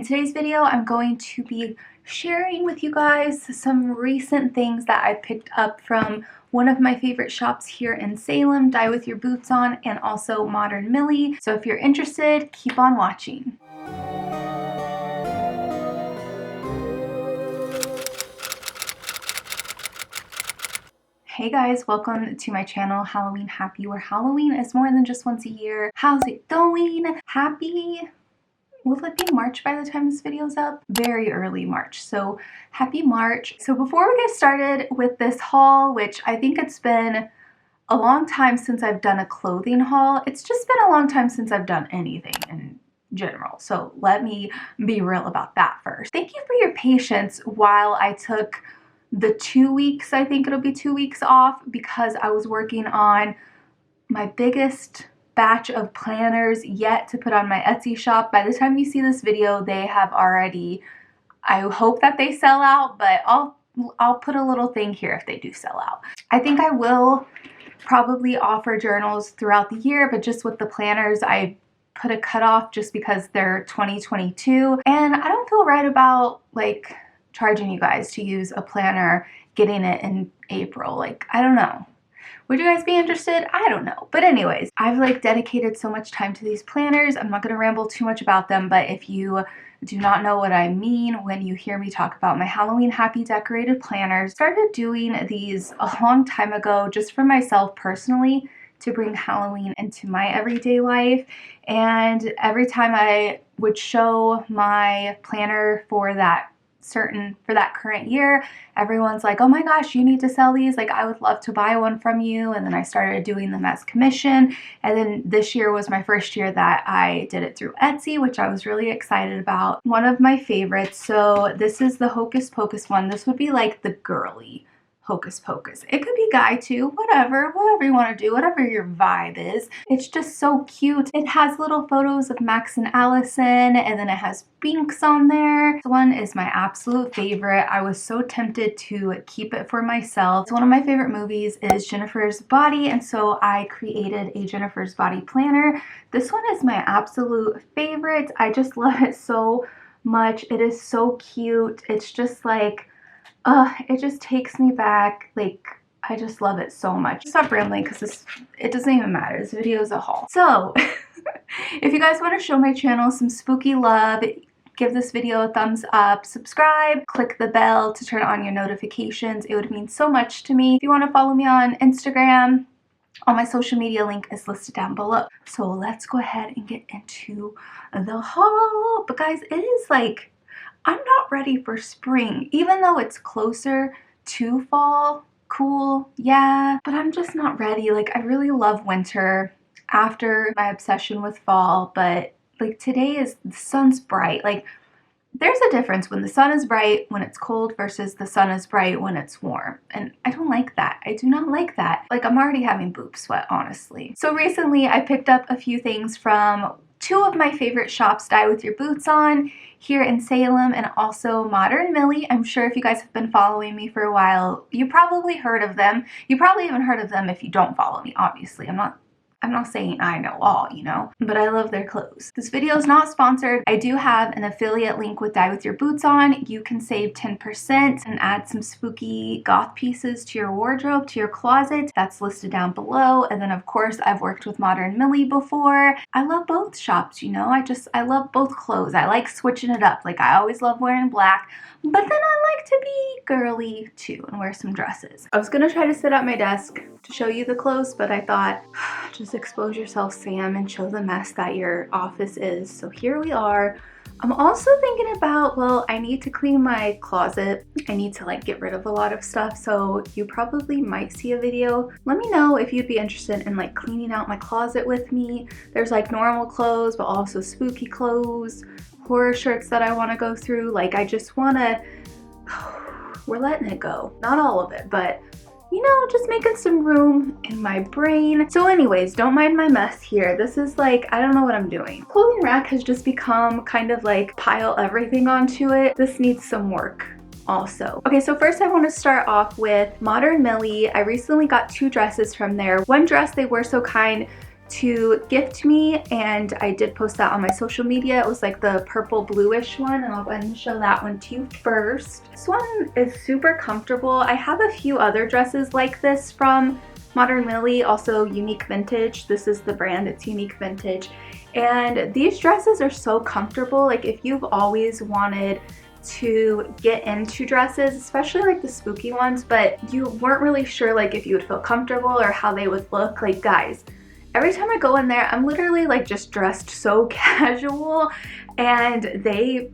In today's video, I'm going to be sharing with you guys some recent things that I picked up from one of my favorite shops here in Salem, Die With Your Boots On, and also Modern Millie. So if you're interested, keep on watching. Hey guys, welcome to my channel, Halloween Happy, where Halloween is more than just once a year. How's it going? Happy, will it be March by the time this video's up? Very early March, so happy March. So before we get started with this haul, which I think it's been a long time since I've done a clothing haul, it's just been a long time since I've done anything in general. So let me be real about that first. Thank you for your patience while I took the 2 weeks, I think it'll be 2 weeks off, because I was working on my biggest batch of planners yet to put on my Etsy shop. By the time you see this video, they have already, I hope that they sell out, but I'll put a little thing here if they do sell out. I think I will probably offer journals throughout the year, but just with the planners, I put a cutoff just because they're 2022, and I don't feel right about like charging you guys to use a planner, getting it in April. Like, I don't know. Would you guys be interested? I don't know. But anyways, I've like dedicated so much time to these planners. I'm not going to ramble too much about them, but if you do not know what I mean when you hear me talk about my Halloween Happy decorated planners, started doing these a long time ago just for myself personally to bring Halloween into my everyday life. And every time I would show my planner for that current year, everyone's like, oh my gosh, you need to sell these, like I would love to buy one from you. And then I started doing them as commission, and then this year was my first year that I did it through Etsy, which I was really excited about. One of my favorites, so this is the Hocus Pocus one. This would be like the girly Hocus Pocus. It could be guy too, whatever you want to do, whatever your vibe is. It's just so cute. It has little photos of Max and Allison, and then it has Binks on there. This one is my absolute favorite. I was so tempted to keep it for myself. So one of my favorite movies is Jennifer's Body, and so I created a Jennifer's Body planner. This one is my absolute favorite. I just love it so much. It is so cute. It's just like, it just takes me back. Like, I just love it so much. Stop rambling because it doesn't even matter. This video is a haul. So if you guys want to show my channel some spooky love, give this video a thumbs up, subscribe, click the bell to turn on your notifications. It would mean so much to me. If you want to follow me on Instagram, all my social media link is listed down below. So let's go ahead and get into the haul. But guys, it is like, I'm not ready for spring, even though it's closer to fall. Cool, yeah, but I'm just not ready. Like, I really love winter after my obsession with fall, but like today is, the sun's bright. Like, there's a difference when the sun is bright when it's cold versus the sun is bright when it's warm. And I don't like that. I do not like that. Like, I'm already having boob sweat, honestly. So recently I picked up a few things from two of my favorite shops, Die With Your Boots On here in Salem, and also Modern Millie. I'm sure if you guys have been following me for a while, you probably heard of them. You probably haven't heard of them if you don't follow me, obviously. I'm not saying I know all, you know, but I love their clothes. This video is not sponsored. I do have an affiliate link with Die With Your Boots On. You can save 10% and add some spooky goth pieces to your wardrobe, to your closet. That's listed down below. And then of course, I've worked with Modern Millie before. I love both shops, you know, I love both clothes. I like switching it up. Like, I always love wearing black, but then I like to be girly too and wear some dresses. I was gonna try to sit at my desk to show you the clothes, but I thought, just expose yourself, Sam, and show the mess that your office is. So here we are. I'm also thinking about, well, I need to clean my closet. I need to like get rid of a lot of stuff, so you probably might see a video. Let me know if you'd be interested in like cleaning out my closet with me. There's like normal clothes, but also spooky clothes, horror shirts that I want to go through. Like, I just want to, we're letting it go. Not all of it, but you know, just making some room in my brain. So anyways, don't mind my mess here. This is like, I don't know what I'm doing. Clothing rack has just become kind of like pile everything onto it. This needs some work also. Okay, so first I want to start off with Modern Millie. I recently got two dresses from there. One dress they were so kind to gift me, and I did post that on my social media. It was like the purple bluish one, and I'll go ahead and show that one to you first. This one is super comfortable. I have a few other dresses like this from Modern Millie, also Unique Vintage. This is the brand, it's Unique Vintage. And these dresses are so comfortable. Like if you've always wanted to get into dresses, especially like the spooky ones, but you weren't really sure like if you would feel comfortable or how they would look, like guys, every time I go in there, I'm literally like just dressed so casual, and they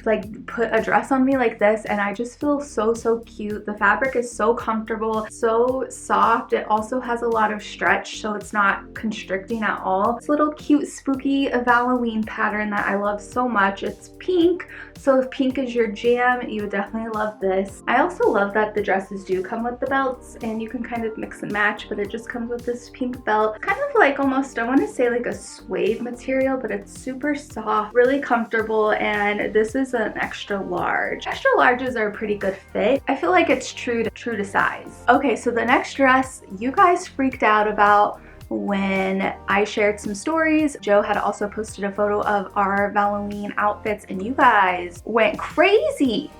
like put a dress on me like this and I just feel so cute. The fabric is so comfortable, so soft. It also has a lot of stretch, so it's not constricting at all. This little cute spooky Halloween pattern that I love so much. It's pink, so if pink is your jam, you would definitely love this. I also love that the dresses do come with the belts, and you can kind of mix and match, but it just comes with this pink belt. Kind of like almost, I want to say like a suede material, but it's super soft, really comfortable, and this is an extra large. Extra larges are a pretty good fit. I feel like it's true to size. Okay, so the next dress you guys freaked out about when I shared some stories. Joe had also posted a photo of our Halloween outfits, and you guys went crazy.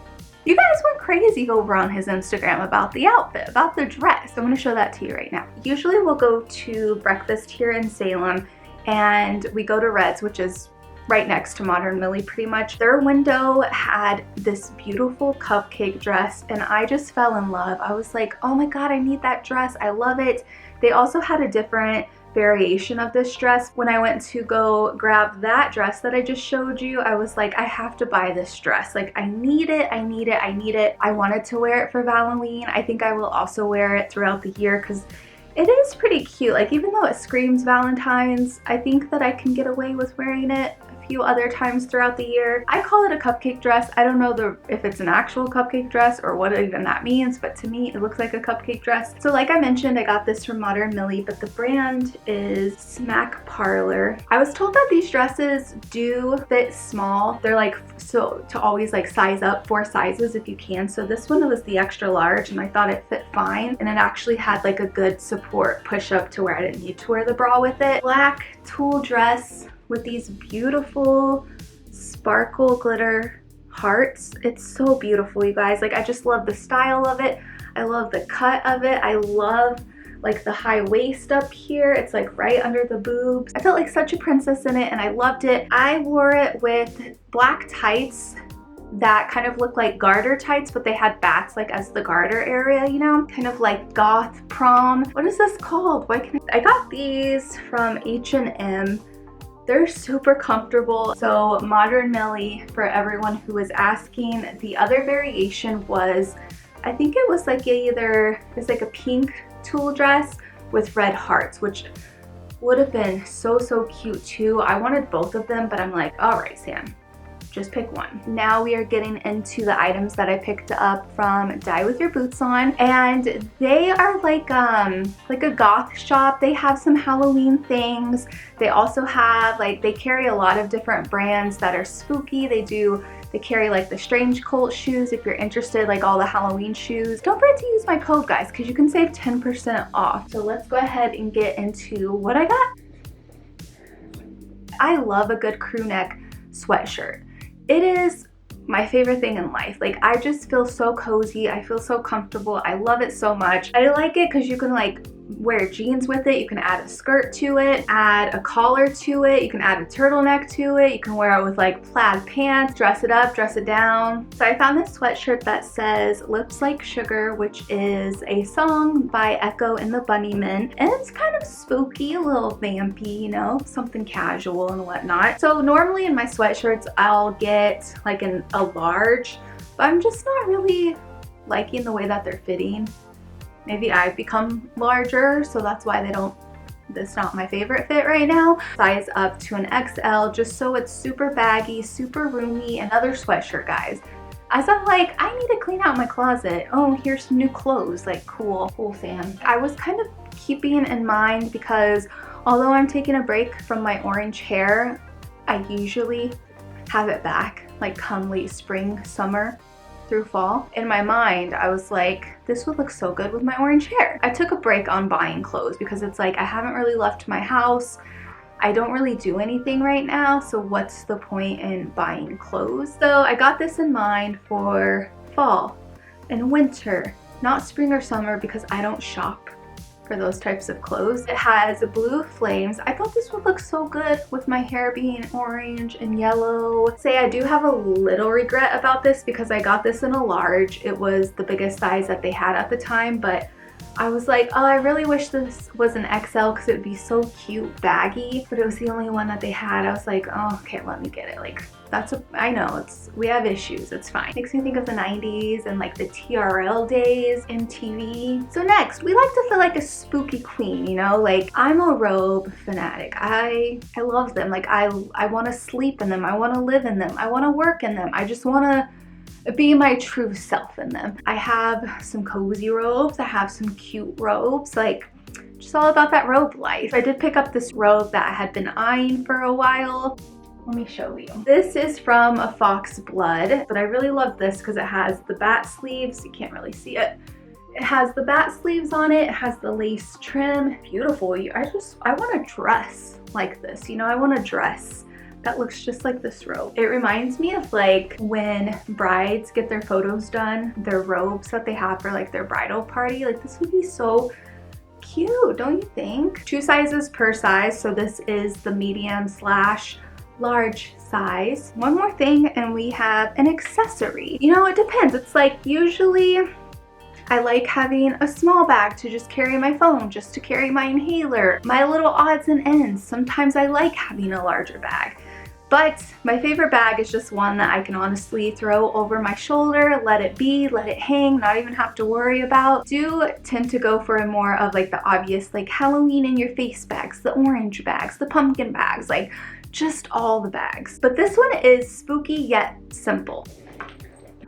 You guys went crazy over on his Instagram about the outfit, about the dress. I'm gonna show that to you right now. Usually we'll go to breakfast here in Salem, and we go to Red's, which is right next to Modern Millie pretty much. Their window had this beautiful cupcake dress, and I just fell in love. I was like, oh my god, I need that dress. I love it. They also had a different variation of this dress. When I went to go grab that dress that I just showed you, I was like, I have to buy this dress. Like, I need it, I need it, I need it. I wanted to wear it for Halloween. I think I will also wear it throughout the year because it is pretty cute. Like, even though it screams Valentine's, I think that I can get away with wearing it a few other times throughout the year. I call it a cupcake dress. I don't know if it's an actual cupcake dress or what even that means, but to me it looks like a cupcake dress. So like I mentioned, I got this from Modern Millie, but the brand is Smack Parlor. I was told that these dresses do fit small. They're like, so to always like size up 4 sizes if you can. So this one was the extra large, and I thought it fit fine, and it actually had like a good support push up to where I didn't need to wear the bra with it. Black tulle dress with these beautiful sparkle glitter hearts. It's so beautiful, you guys. Like, I just love the style of it. I love the cut of it. I love like the high waist up here. It's like right under the boobs. I felt like such a princess in it, and I loved it. I wore it with black tights that kind of look like garter tights, but they had bats like as the garter area, you know, kind of like goth prom. What is this called? Why can I got these from H&M. They're super comfortable. So Modern Millie, for everyone who was asking, the other variation was, I think it was like it's like a pink tulle dress with red hearts, which would have been so cute too. I wanted both of them, but I'm like, all right, Sam, just pick one. Now we are getting into the items that I picked up from Die With Your Boots On, and they are like a goth shop. They have some Halloween things. They also have they carry a lot of different brands that are spooky. They carry like the Strange Cult shoes if you're interested, like all the Halloween shoes. Don't forget to use my code, guys, because you can save 10% off. So let's go ahead and get into what I got. I love a good crew neck sweatshirt. It is my favorite thing in life. Like, I just feel so cozy. I feel so comfortable. I love it so much. I like it because you can like wear jeans with it. You can add a skirt to it, add a collar to it. You can add a turtleneck to it. You can wear it with like plaid pants, dress it up, dress it down. So I found this sweatshirt that says Lips Like Sugar, which is a song by Echo and the Bunnymen. And it's kind of spooky, a little vampy, you know, something casual and whatnot. So normally in my sweatshirts, I'll get like a large, but I'm just not really liking the way that they're fitting. Maybe I've become larger, so that's why that's not my favorite fit right now. Size up to an XL, just so it's super baggy, super roomy. Another sweatshirt, guys. As I'm like, I need to clean out my closet. Oh, here's some new clothes. Like, cool, Sam. I was kind of keeping in mind because although I'm taking a break from my orange hair, I usually have it back like come late spring, summer. through fall. In my mind, I was like, this would look so good with my orange hair. I took a break on buying clothes because it's like I haven't really left my house. I don't really do anything right now, so what's the point in buying clothes? So I got this in mind for fall and winter, not spring or summer because I don't shop for those types of clothes. It has blue flames. I thought this would look so good with my hair being orange and yellow. Say I do have a little regret about this because I got this in a large. It was the biggest size that they had at the time, but I was like, oh, I really wish this was an XL because it would be so cute baggy, but it was the only one that they had. I was like, oh, okay, let me get it. Like, I know, we have issues, it's fine. Makes me think of the 90s and like the TRL days in TV. So next, we like to feel like a spooky queen, you know? Like, I'm a Robe fanatic. I love them. Like, I want to sleep in them. I want to live in them. I want to work in them. I just want to be my true self in them. I have some cozy robes. I have some cute robes. Like, just all about that robe life. I did pick up this robe that I had been eyeing for a while. Let me show you. This is from a Fox Blood, but I really love this because it has the bat sleeves. You can't really see it. It has the bat sleeves on it. It has the lace trim. Beautiful. I want to dress like this. You know, I want to dress that looks just like this robe. It reminds me of like when brides get their photos done, their robes that they have for like their bridal party. Like, this would be so cute, don't you think? 2 sizes per size. So this is the medium / large size. One more thing and we have an accessory. You know, it depends. It's like usually I like having a small bag to just carry my phone, just to carry my inhaler, my little odds and ends. Sometimes I like having a larger bag. But my favorite bag is just one that I can honestly throw over my shoulder, let it be, let it hang, not even have to worry about. Do tend to go for a more of like the obvious like Halloween in your face bags, the orange bags, the pumpkin bags, like just all the bags. But this one is spooky yet simple.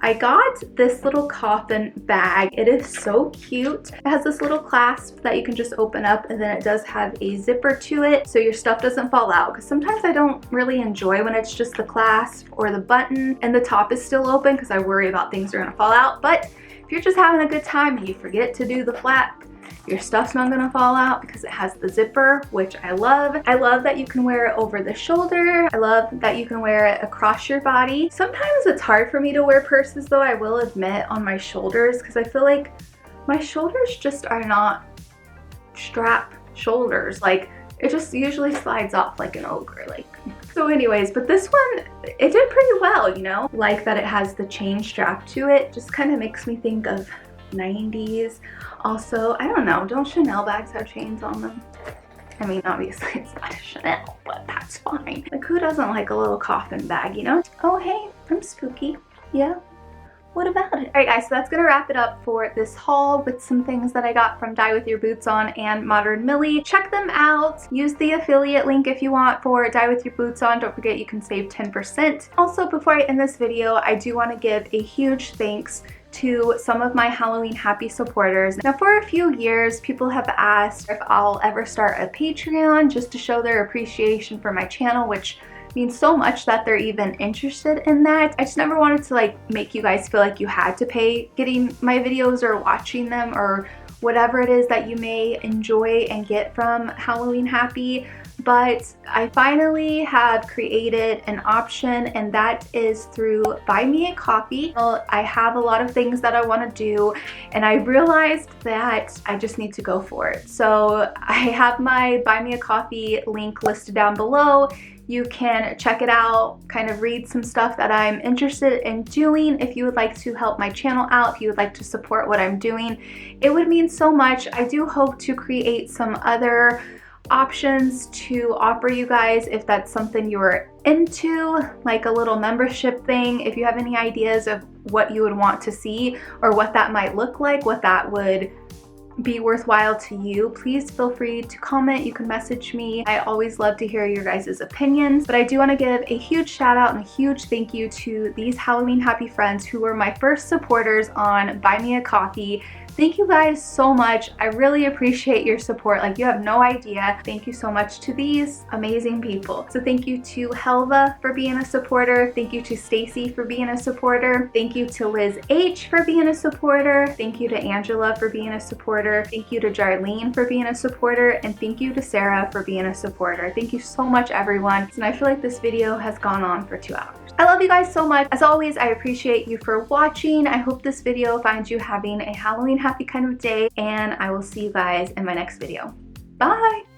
I got this little coffin bag. It is so cute. It has this little clasp that you can just open up, and then it does have a zipper to it so your stuff doesn't fall out, because sometimes I don't really enjoy when it's just the clasp or the button and the top is still open because I worry about things are gonna fall out. But if you're just having a good time and you forget to do the flap, your stuff's not gonna fall out because it has the zipper, which I love. I love that you can wear it over the shoulder. I love that you can wear it across your body. Sometimes it's hard for me to wear purses though, I will admit, on my shoulders, because I feel like my shoulders just are not strap shoulders. Like, it just usually slides off like an ogre. Like, so anyways, but this one, it did pretty well, you know? Like that it has the chain strap to it. Just kind of makes me think of 90s. Also, I don't know, don't Chanel bags have chains on them? I mean, obviously it's not a Chanel, but that's fine. Like, who doesn't like a little coffin bag, you know? Oh, hey, I'm spooky. Yeah, what about it? All right, guys, so that's gonna wrap it up for this haul with some things that I got from Dye With Your Boots On and Modern Millie. Check them out. Use the affiliate link if you want for Dye With Your Boots On. Don't forget you can save 10%. Also, before I end this video, I do want to give a huge thanks to some of my Halloween Happy supporters. Now, for a few years, people have asked if I'll ever start a Patreon just to show their appreciation for my channel, which means so much that they're even interested in that. I just never wanted to like make you guys feel like you had to pay getting my videos or watching them or whatever it is that you may enjoy and get from Halloween Happy. But I finally have created an option, and that is through Buy Me a Coffee. I have a lot of things that I want to do, and I realized that I just need to go for it. So I have my Buy Me a Coffee link listed down below. You can check it out, kind of read some stuff that I'm interested in doing. If you would like to help my channel out, if you would like to support what I'm doing, it would mean so much. I do hope to create some other options to offer you guys if that's something you're into, like a little membership thing. If you have any ideas of what you would want to see or what that might look like, what that would be worthwhile to you, please feel free to comment. You can message me. I always love to hear your guys' opinions. But I do want to give a huge shout out and a huge thank you to these Halloween Happy friends who were my first supporters on Buy Me a Coffee. Thank you guys so much. I really appreciate your support. Like, you have no idea. Thank you so much to these amazing people. So thank you to Helva for being a supporter. Thank you to Stacy for being a supporter. Thank you to Liz H for being a supporter. Thank you to Angela for being a supporter. Thank you to Jarlene for being a supporter. And thank you to Sarah for being a supporter. Thank you so much, everyone. And I feel like this video has gone on for 2 hours. I love you guys so much. As always, I appreciate you for watching. I hope this video finds you having a Halloween happy kind of day, and I will see you guys in my next video. Bye!